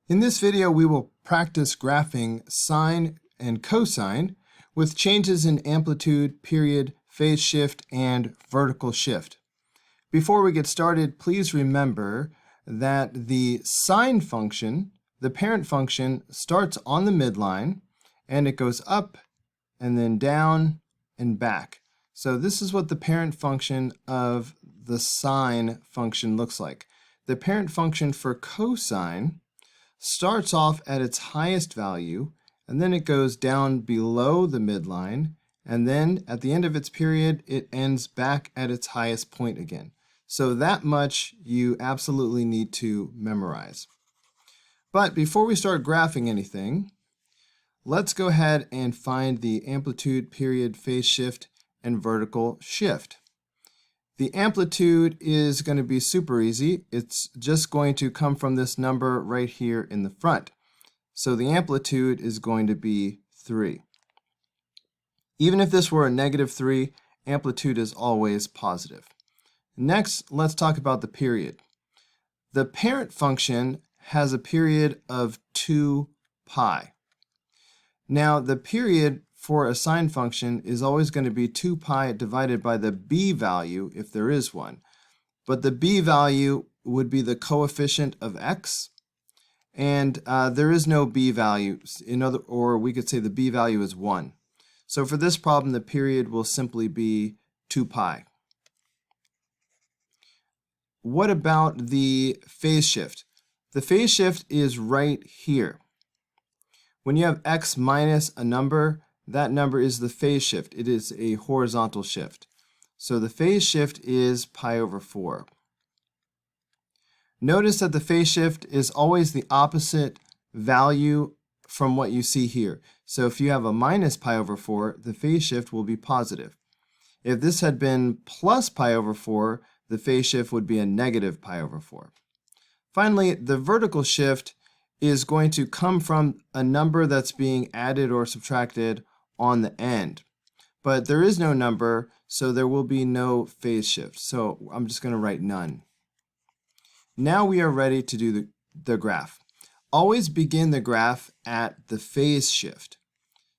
In this video, we will practice graphing sine and cosine with changes in amplitude, period, phase shift, and vertical shift. Before we get started, please remember that the sine function, the parent function, starts on the midline and it goes up and then down and back. So this is what the parent function of the sine function looks like. The parent function for cosine starts off at its highest value, and then it goes down below the midline, and then at the end of its period, it ends back at its highest point again. So that much you absolutely need to memorize. But before we start graphing anything, let's go ahead and find the amplitude, period, phase shift, and vertical shift. The amplitude is going to be super easy. It's just going to come from this number right here in the front. So the amplitude is going to be 3. Even if this were a -3, amplitude is always positive. Next, let's talk about the period. The parent function has a period of 2 pi. Now, the period for a sine function is always going to be 2 pi divided by the b value, if there is one. But the b value would be the coefficient of x, and there is no b value, or we could say the b value is 1. So for this problem, the period will simply be 2 pi. What about the phase shift? The phase shift is right here. When you have x minus a number, that number is the phase shift. It is a horizontal shift. So the phase shift is pi over 4. Notice that the phase shift is always the opposite value from what you see here. So if you have a minus pi over 4, the phase shift will be positive. If this had been plus pi over 4, the phase shift would be a negative pi over 4. Finally, the vertical shift is going to come from a number that's being added or subtracted on the end. But there is no number, so there will be no phase shift. So I'm just going to write none. Now we are ready to do the graph. Always begin the graph at the phase shift.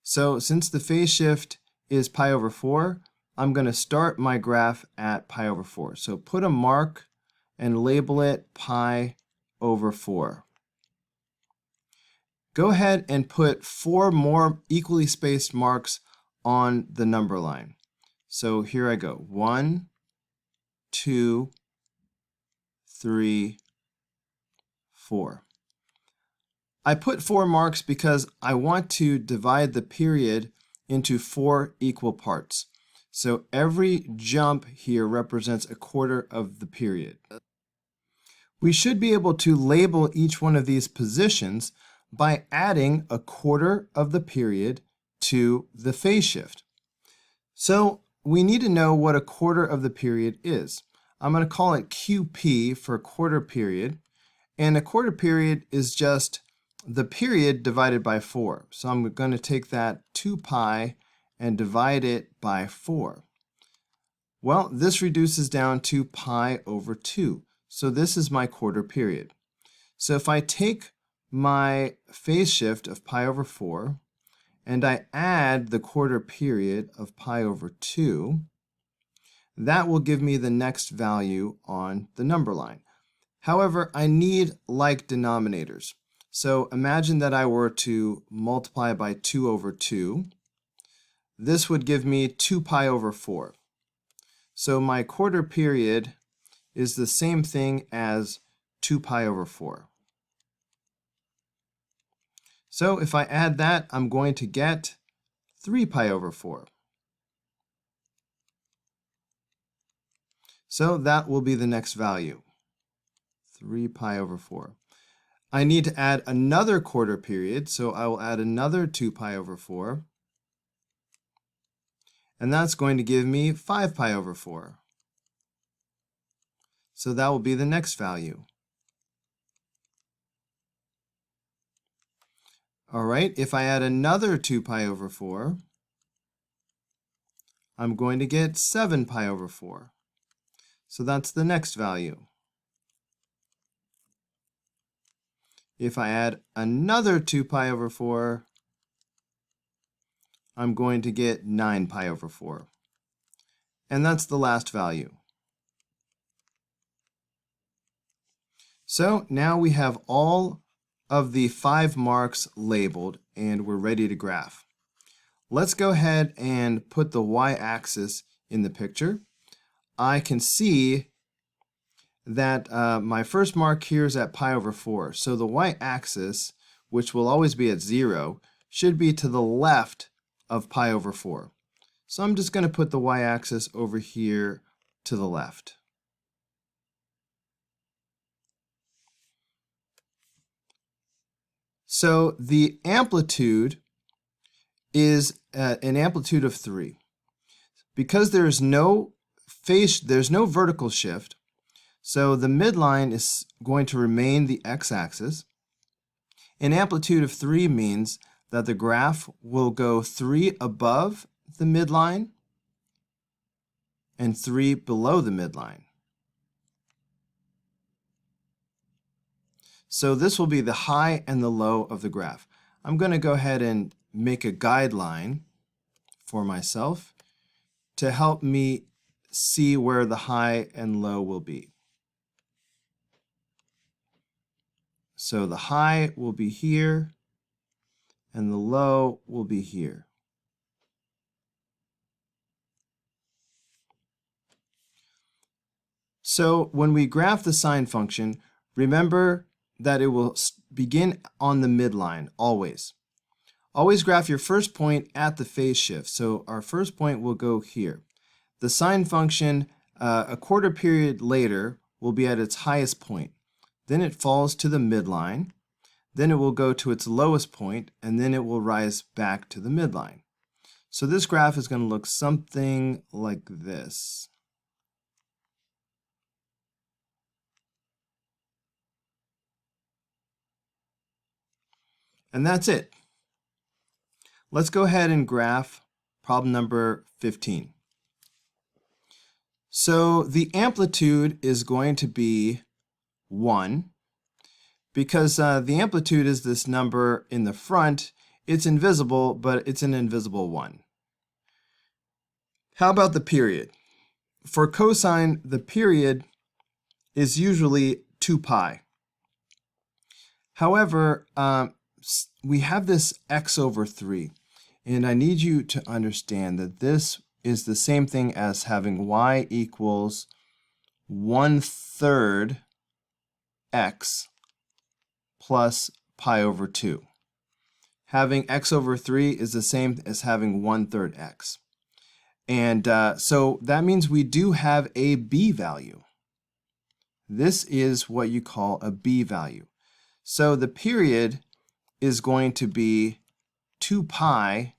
So since the phase shift is pi over 4, I'm going to start my graph at pi over 4. So put a mark and label it pi over 4. Go ahead and put 4 more equally spaced marks on the number line. So here I go. 1, 2, 3, 4. I put 4 marks because I want to divide the period into 4 equal parts. So every jump here represents a quarter of the period. We should be able to label each one of these positions by adding a quarter of the period to the phase shift. So we need to know what a quarter of the period is. I'm going to call it QP for quarter period, and a quarter period is just the period divided by 4. So I'm going to take that 2 pi and divide it by 4. Well, this reduces down to pi over 2. So this is my quarter period. So if I take my phase shift of pi over 4, and I add the quarter period of pi over 2, that will give me the next value on the number line. However, I need like denominators. So imagine that I were to multiply by 2 over 2. This would give me 2 pi over 4. So my quarter period is the same thing as 2 pi over 4. So if I add that, I'm going to get 3 pi over 4. So that will be the next value, 3 pi over 4. I need to add another quarter period, so I will add another 2 pi over 4. And that's going to give me 5 pi over 4. So that will be the next value. All right, if I add another 2 pi over 4, I'm going to get 7 pi over 4. So that's the next value. If I add another 2 pi over 4, I'm going to get 9 pi over 4. And that's the last value. So now we have all of the 5 marks labeled and we're ready to graph. Let's go ahead and put the y-axis in the picture. I can see that my first mark here is at pi over 4. So the y-axis, which will always be at 0, should be to the left of pi over 4. So I'm just going to put the y-axis over here to the left. So the amplitude is an amplitude of 3. Because there's no vertical shift, so the midline is going to remain the x-axis. An amplitude of 3 means that the graph will go 3 above the midline and 3 below the midline. So this will be the high and the low of the graph. I'm going to go ahead and make a guideline for myself to help me see where the high and low will be. So the high will be here and the low will be here. So when we graph the sine function, remember that it will begin on the midline, always. Always graph your first point at the phase shift. So our first point will go here. The sine function, a quarter period later, will be at its highest point. Then it falls to the midline. Then it will go to its lowest point, and then it will rise back to the midline. So this graph is going to look something like this. And that's it. Let's go ahead and graph problem number 15. So the amplitude is going to be 1. Because the amplitude is this number in the front, it's invisible, but it's an invisible 1. How about the period? For cosine, the period is usually 2 pi. However, we have this x over 3, and I need you to understand that this is the same thing as having y equals 1/3 x plus pi over 2. Having x over 3 is the same as having 1/3 x. And so that means we do have a b value. This is what you call a b value. So the period is going to be 2 pi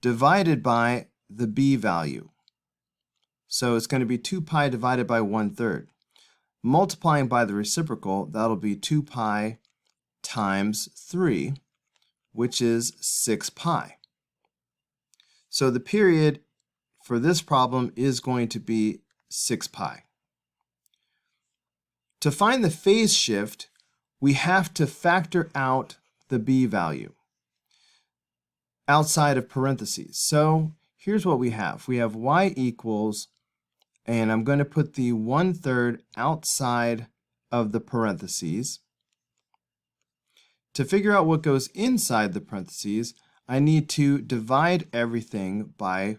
divided by the b value. So it's going to be 2 pi divided by 1/3. Multiplying by the reciprocal, that'll be 2 pi times 3, which is 6 pi. So the period for this problem is going to be 6 pi. To find the phase shift, we have to factor out the b value outside of parentheses. So here's what we have. We have y equals, and I'm going to put the 1/3 outside of the parentheses. To figure out what goes inside the parentheses, I need to divide everything by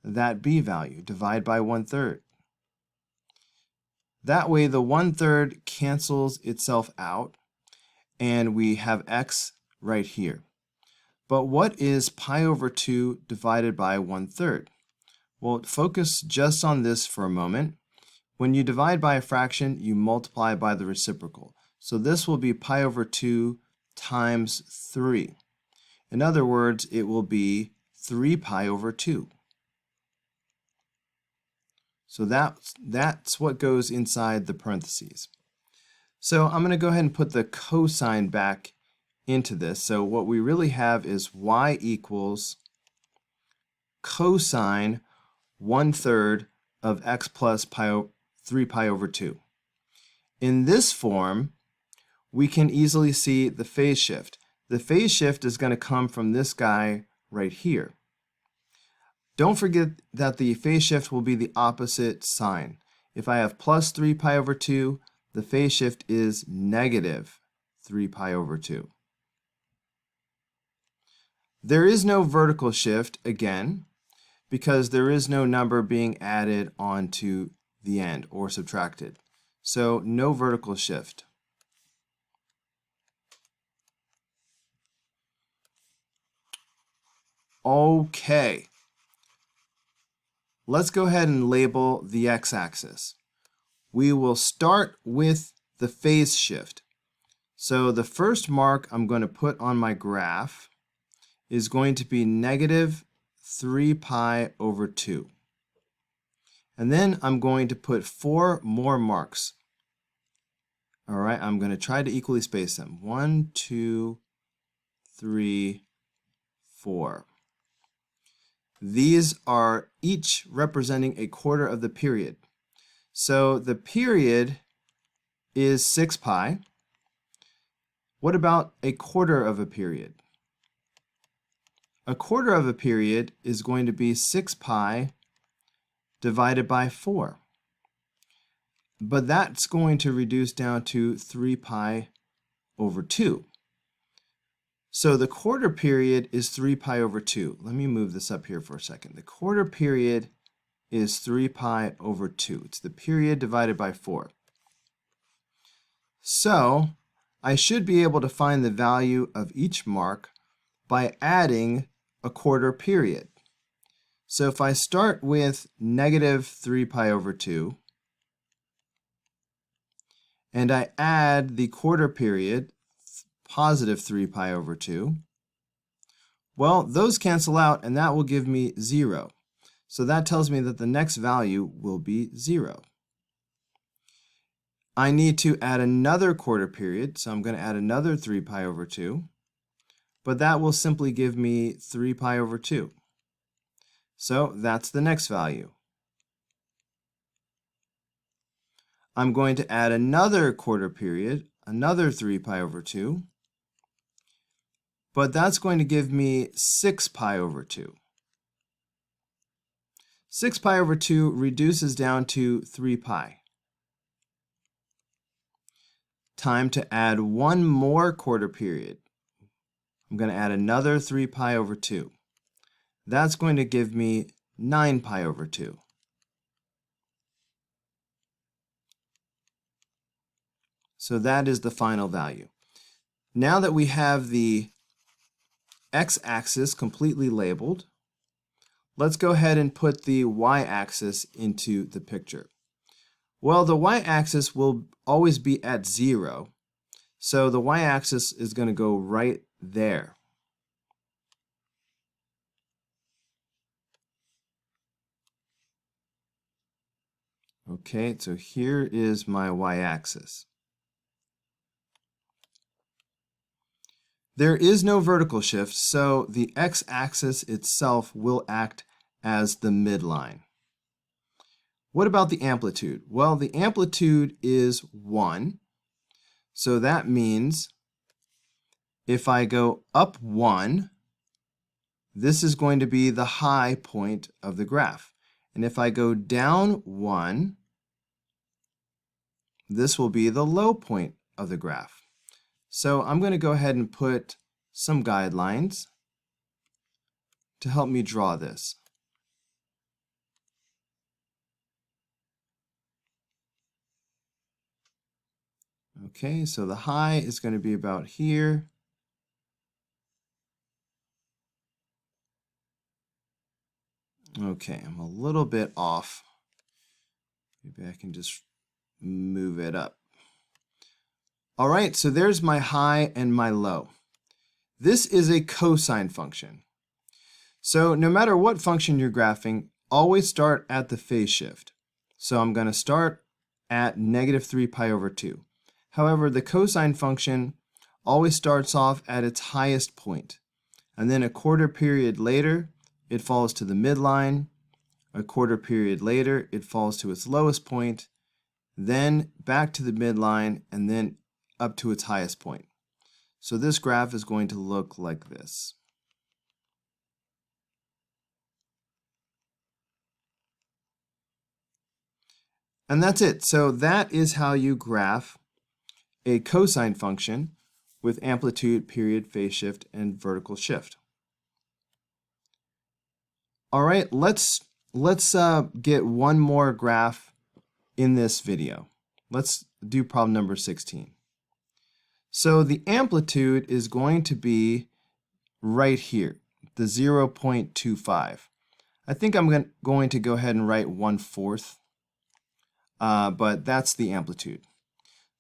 that b value. Divide by 1/3. That way the 1/3 cancels itself out, and we have x right here. But what is pi over 2 divided by 1/3? Well, focus just on this for a moment. When you divide by a fraction, you multiply by the reciprocal. So this will be pi over 2 times 3. In other words, it will be 3 pi over 2. So that's what goes inside the parentheses. So I'm going to go ahead and put the cosine back into this. So what we really have is y equals cosine 1/3 of x plus 3 pi over 2. In this form, we can easily see the phase shift. The phase shift is going to come from this guy right here. Don't forget that the phase shift will be the opposite sign. If I have plus 3 pi over 2, the phase shift is negative 3 pi over 2. There is no vertical shift, again, because there is no number being added onto the end or subtracted. So no vertical shift. Okay. Let's go ahead and label the x-axis. We will start with the phase shift. So the first mark I'm going to put on my graph is going to be negative 3 pi over 2. And then I'm going to put 4 more marks. All right, I'm going to try to equally space them. 1, 2, 3, 4. These are each representing a quarter of the period. So the period is 6 pi. What about a quarter of a period? A quarter of a period is going to be 6 pi divided by 4. But that's going to reduce down to 3 pi over 2. So the quarter period is 3 pi over 2. Let me move this up here for a second. The quarter period is 3 pi over 2. It's the period divided by 4. So I should be able to find the value of each mark by adding a quarter period. So if I start with negative 3 pi over 2, and I add the quarter period, positive 3 pi over 2, well, those cancel out, and that will give me 0. So that tells me that the next value will be 0. I need to add another quarter period, so I'm going to add another 3 pi over 2, but that will simply give me 3 pi over 2. So that's the next value. I'm going to add another quarter period, another 3 pi over 2, but that's going to give me 6 pi over 2. 6 pi over 2 reduces down to 3 pi. Time to add one more quarter period. I'm going to add another 3 pi over 2. That's going to give me 9 pi over 2. So that is the final value. Now that we have the x-axis completely labeled, let's go ahead and put the y-axis into the picture. Well, the y-axis will always be at 0, so the y-axis is going to go right there. Okay, so here is my y-axis. There is no vertical shift, so the x-axis itself will act as the midline. What about the amplitude? Well, the amplitude is 1, so that means if I go up 1, this is going to be the high point of the graph. And if I go down 1, this will be the low point of the graph. So I'm going to go ahead and put some guidelines to help me draw this. Okay, so the high is going to be about here. Okay, I'm a little bit off. Maybe I can just move it up. All right, so there's my high and my low. This is a cosine function. So no matter what function you're graphing, always start at the phase shift. So I'm going to start at negative 3 pi over 2. However, the cosine function always starts off at its highest point, and then a quarter period later, it falls to the midline. A quarter period later, it falls to its lowest point, then back to the midline, and then up to its highest point. So this graph is going to look like this. And that's it. So that is how you graph a cosine function with amplitude, period, phase shift, and vertical shift. All right, let's get one more graph in this video. Let's do problem number 16. So the amplitude is going to be right here, the 0.25. I think I'm going to go ahead and write 1/4, but that's the amplitude.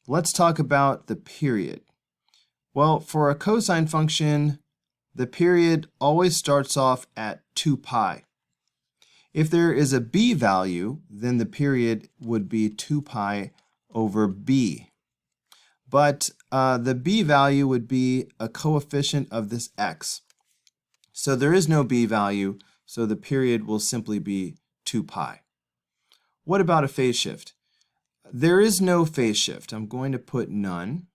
Let's talk about the period. Well, for a cosine function, the period always starts off at 2 pi. If there is a b value, then the period would be 2 pi over b. But the b value would be a coefficient of this x. So there is no b value, so the period will simply be 2 pi. What about a phase shift? There is no phase shift. I'm going to put none.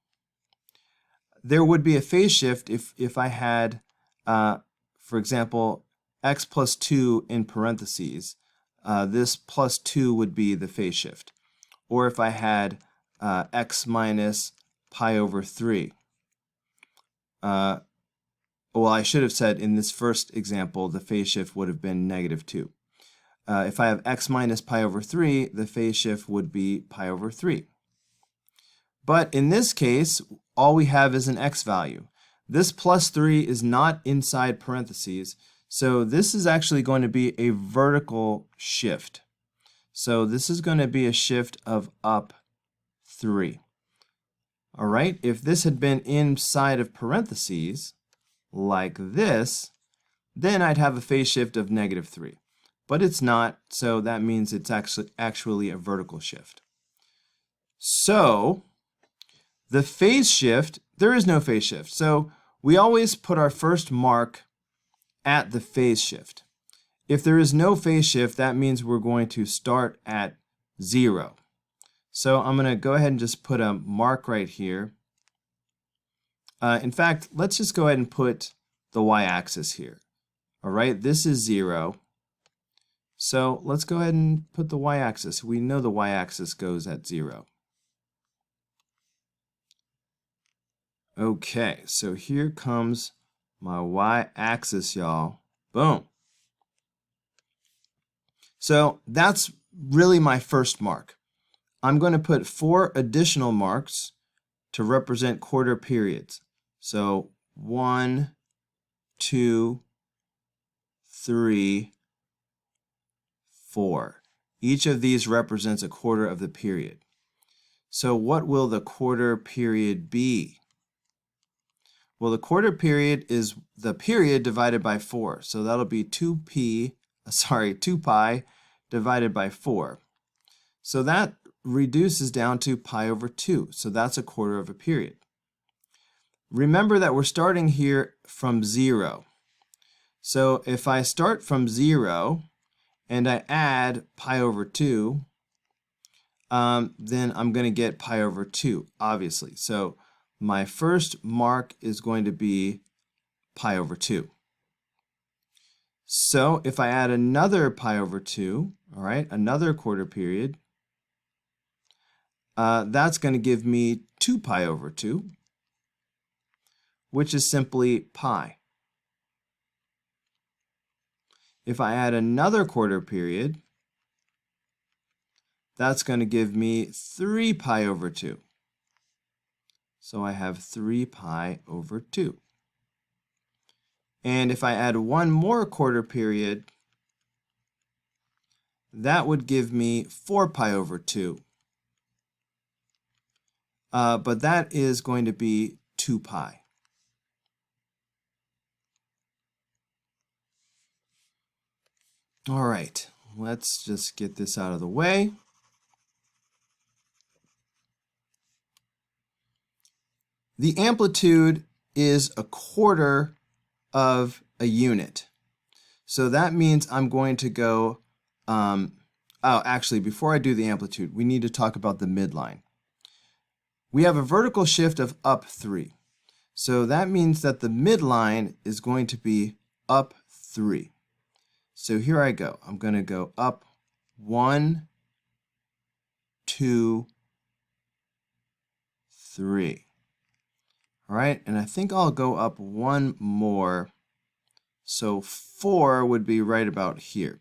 There would be a phase shift if I had, for example, x plus 2 in parentheses. This plus 2 would be the phase shift. Or if I had x minus pi over 3. Well, I should have said in this first example, the phase shift would have been -2. If I have x minus pi over 3, the phase shift would be pi over 3. But in this case, all we have is an x value. This plus 3 is not inside parentheses, so this is actually going to be a vertical shift. So this is going to be a shift of up 3. All right, if this had been inside of parentheses, like this, then I'd have a phase shift of -3. But it's not, so that means it's actually a vertical shift. So the phase shift, there is no phase shift. So we always put our first mark at the phase shift. If there is no phase shift, that means we're going to start at 0. So I'm going to go ahead and just put a mark right here. In fact, let's just go ahead and put the y-axis here. All right, this is 0. So let's go ahead and put the y-axis. We know the y-axis goes at 0. Okay, so here comes my y-axis, y'all. Boom. So that's really my first mark. I'm going to put 4 additional marks to represent quarter periods. So 1, 2, 3, 4. Each of these represents a quarter of the period. So what will the quarter period be? Well, the quarter period is the period divided by 4. So that'll be 2 pi divided by 4. So that reduces down to pi over 2. So that's a quarter of a period. Remember that we're starting here from 0. So if I start from 0 and I add pi over 2, then I'm going to get pi over 2, obviously. So my first mark is going to be pi over 2. So if I add another pi over 2, all right, another quarter period, that's going to give me 2 pi over 2, which is simply pi. If I add another quarter period, that's going to give me 3 pi over 2. So I have 3 pi over 2. And if I add one more quarter period, that would give me 4 pi over 2. But that is going to be 2 pi. All right, let's just get this out of the way. The amplitude is a quarter of a unit. So that means I'm going to go, actually, before I do the amplitude, we need to talk about the midline. We have a vertical shift of up 3. So that means that the midline is going to be up 3. So here I go. I'm going to go up 1, 2, 3. All right, and I think I'll go up one more. So 4 would be right about here.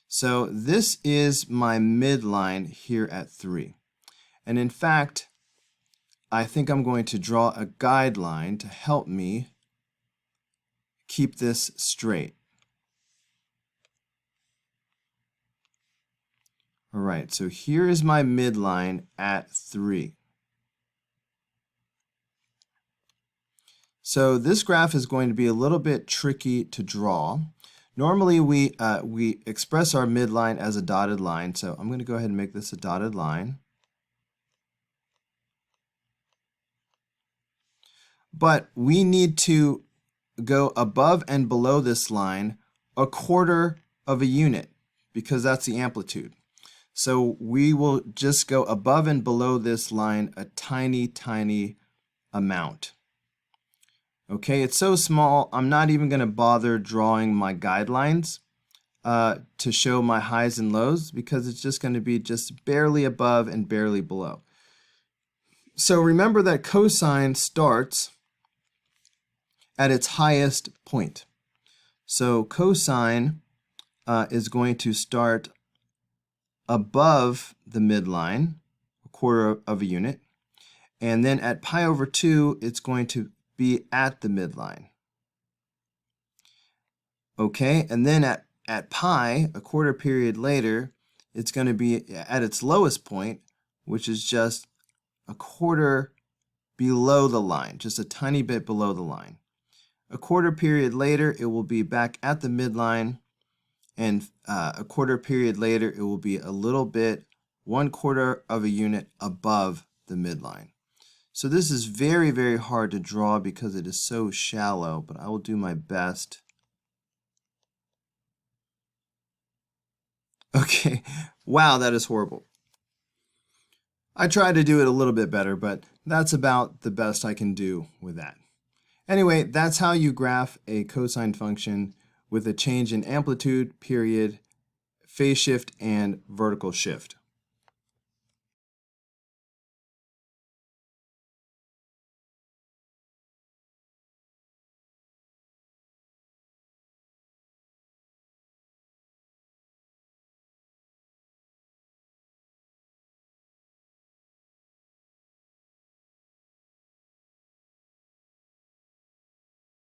So this is my midline here at 3. And in fact, I think I'm going to draw a guideline to help me keep this straight. All right, so here is my midline at 3. So this graph is going to be a little bit tricky to draw. Normally we express our midline as a dotted line, so I'm going to go ahead and make this a dotted line. But we need to go above and below this line a quarter of a unit because that's the amplitude. So we will just go above and below this line a tiny, tiny amount. Okay, it's so small, I'm not even going to bother drawing my guidelines to show my highs and lows because it's just going to be just barely above and barely below. So remember that cosine starts at its highest point. So cosine is going to start above the midline, a quarter of a unit, and then at pi over 2, it's going to be at the midline. Okay, and then at pi, a quarter period later, it's going to be at its lowest point, which is just a quarter below the line, just a tiny bit below the line. A quarter period later, it will be back at the midline, and a quarter period later, it will be a little bit, 1/4 of a unit above the midline. So this is very, very hard to draw because it is so shallow, but I will do my best. Okay, wow, that is horrible. I tried to do it a little bit better, but that's about the best I can do with that. Anyway, that's how you graph a cosine function with a change in amplitude, period, phase shift, and vertical shift.